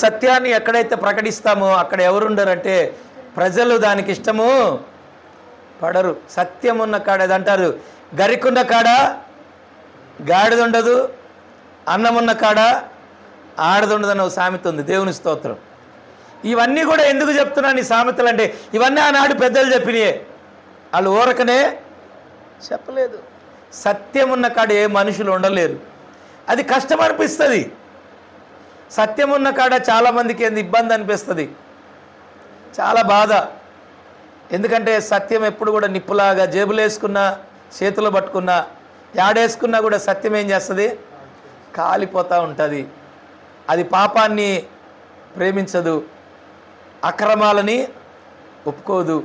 సత్యాన్ని ఎక్కడైతే ప్రకటిస్తామో అక్కడ ఎవరుండరంటే ప్రజలు దానికి ఇష్టము పడరు. సత్యం ఉన్న కాడ అదంటారు, గరికున్న కాడ గాడిద ఉండదు, అన్నం ఉన్న కాడ ఆడదుండదని ఒక సామెత ఉంది. దేవుని స్తోత్రం. ఇవన్నీ కూడా ఎందుకు చెప్తున్నాను ఈ సామెతలు అంటే, ఇవన్నీ ఆనాడు పెద్దలు చెప్పినాయే, వాళ్ళు ఊరకనే చెప్పలేదు. సత్యం ఉన్న కాడ ఏ మనుషులు ఉండలేరు. అది కష్టం అనిపిస్తుంది. సత్యం ఉన్న కాడ చాలామందికి ఏంది ఇబ్బంది అనిపిస్తుంది, చాలా బాధ. ఎందుకంటే సత్యం ఎప్పుడు కూడా నిప్పులాగా జేబులు వేసుకున్నా చేతులు పట్టుకున్నా యాడేసుకున్నా కూడా సత్యం ఏం చేస్తుంది, కాలిపోతూ ఉంటుంది. అది పాపాన్ని ప్రేమించదు, అక్రమాలని ఒప్పుకోదు.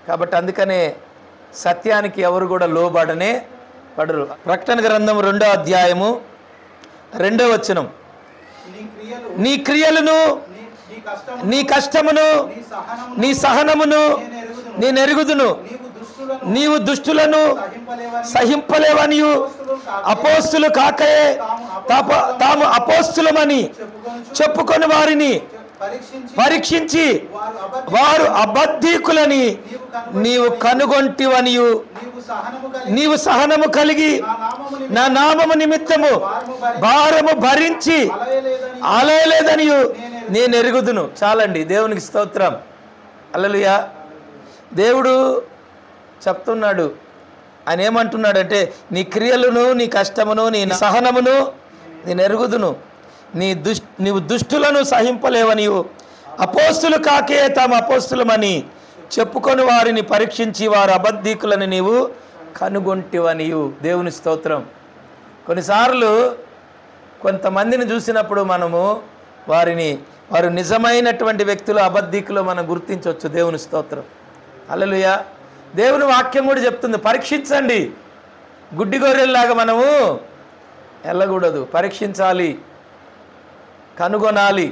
కాబట్టి అందుకనే సత్యానికి ఎవరు కూడా లోబడనే పడరు. ప్రకటన గ్రంథం 2వ అధ్యాయము 2వ వచనం, నీ క్రియలను నీ కష్టమును నీ సహనమును నేను ఎరుగుదును, నీవు దుష్టులను సహింపలేవనియు అపోస్తులు కాకయే తాము అపోస్తులమని చెప్పుకొని వారిని పరీక్షించి వారు అబద్ధీకులని నీవు కనుగొంటివనియు నీవు సహనము కలిగి నా నామము నిమిత్తము భారము భరించి అలయలేదనియు నేను ఎరుగుదును. చాలండి, దేవునికి స్తోత్రం. హల్లెలూయా. దేవుడు చెప్తున్నాడు, ఆయన ఏమంటున్నాడంటే, నీ క్రియలను నీ కష్టమును నీ సహనమును నేను ఎరుగుదును, నీవు దుష్టులను సహింపలేవనియు అపోస్తులు కాకే తాము అపోస్తులమని చెప్పుకొని వారిని పరీక్షించి వారు అబద్ధీకులని నీవు కనుగొంటివనియు. దేవుని స్తోత్రం. కొన్నిసార్లు కొంతమందిని చూసినప్పుడు మనము వారు నిజమైనటువంటి వ్యక్తులు అబద్ధీకులు మనం గుర్తించవచ్చు. దేవుని స్తోత్రం. హల్లెలూయా. దేవుని వాక్యం కూడా చెప్తుంది, పరీక్షించండి. గుడ్డి గొర్రెల్లాగా మనము వెళ్ళకూడదు, పరీక్షించాలి, కనుగొనాలి.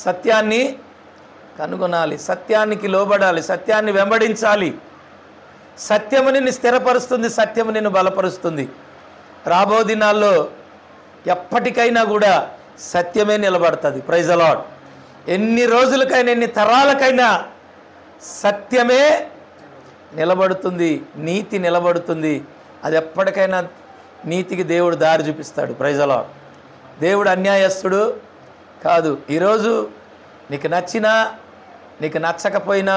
సత్యాన్ని కనుగొనాలి, సత్యానికి లోబడాలి, సత్యాన్ని వెంబడించాలి. సత్యము నిన్ను స్థిరపరుస్తుంది, సత్యము నిన్ను బలపరుస్తుంది. రాబో దినాల్లో ఎప్పటికైనా కూడా సత్యమే నిలబడుతుంది. Praise the Lord. ఎన్ని రోజులకైనా ఎన్ని తరాలకైనా సత్యమే నిలబడుతుంది, నీతి నిలబడుతుంది. అది ఎప్పటికైనా నీతికి దేవుడు దారి చూపిస్తాడు. Praise the Lord. దేవుడు అన్యాయస్తుడు కాదు. ఈరోజు నీకు నచ్చినా నీకు నచ్చకపోయినా,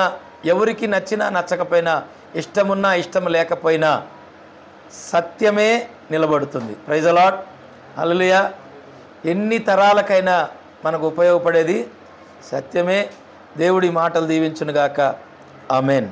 ఎవరికి నచ్చినా నచ్చకపోయినా, ఇష్టమున్నా ఇష్టం లేకపోయినా సత్యమే నిలబడుతుంది. Praise the lord. హల్లెలూయా. ఎన్ని తరాలకైనా మనకు ఉపయోగపడేది సత్యమే. దేవుడి మాటలు దీవించునుగాక. ఆమేన్.